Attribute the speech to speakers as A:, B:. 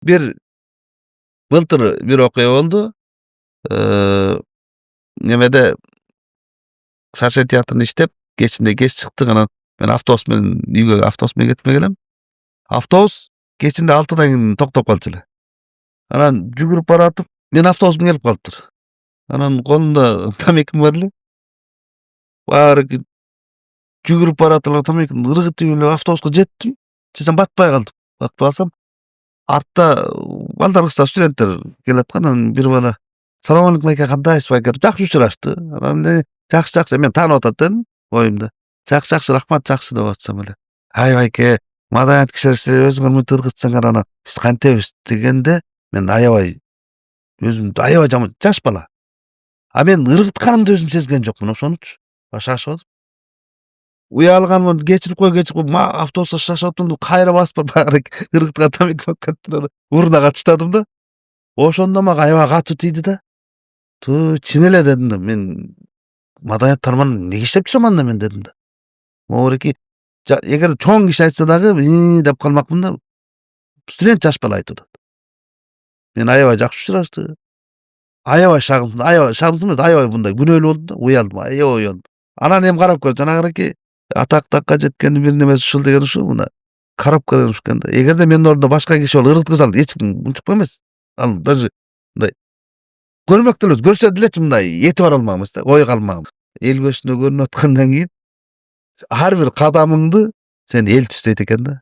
A: Bir былтыр bir окуя болду. Немеде Шаршай театрында иштеп, кечинде кеч чыктык, анан мен автобус менен үйгө автобус менен кетип келем. Автобус кечинде 6-dan кийин токтоп калчу эле. Анан жүгүрүп баратып, мен автобусум келип калыптыр. Анан колумда тамеким бар эле. Баары жүгүрүп баратып тамекимди ыргытып эле автобуска жеттим. Чейсем батпай калдым. Батпай калсам, артта балдар кыздар студенттер келаткан. Анан бир бала "Салам алейкум айка, кандайсыз байка?" деп жакшы учурашты. Анан эле жакшы мен таанып атат дедим оюмда. Жакшы рахмат, жакшы деп атсам эле. "Ай байке, маданият кишилер силер өзүңөр мынтип ыргытсаңар анан биз кантебиз" дегенде мен аябай өзүмдү аябай жаман жаш бала. А мен ыргытканымды өзүм сезген жокмун, ошонучу. Шашып атып. Уялганмын, кечирип кой, автобуска шашып атам деп кайра басып барып ыргыткан тамеки алып келиптир. Мурдуна катыштадым да. Ошондо мага аябай катуу тийди да. Чын эле дедим да, мен маданият тармагында эмне иштеп жүрөм анда мен дедим да. Могуреки эгер чоң киши айтса дагы деп калмакмын да. Студент жаш бала айтып атат. Мен аябай жакшы учурашты. Аябай шагымсыз эмес, аябай мындай күнөөлүү болдум да, уялдым, аябай уялдым. Анан эми карап көр, жанагыраки атак-такка жеткен бир немеси ушул деген ушу мына коробка деген ушул экен да. Эгерде менин ордумда башка киши болуп ыргыткызса эч ким унчукпай эмес. Ал даже мындай көрмөк деле эмес, көрсө делечи мындай эти бара алмак эмес да, ой калмак. Эл көзүндө көрүнүп аткандан кийин ар бир кадамыңды сени эл түзөйт экен да.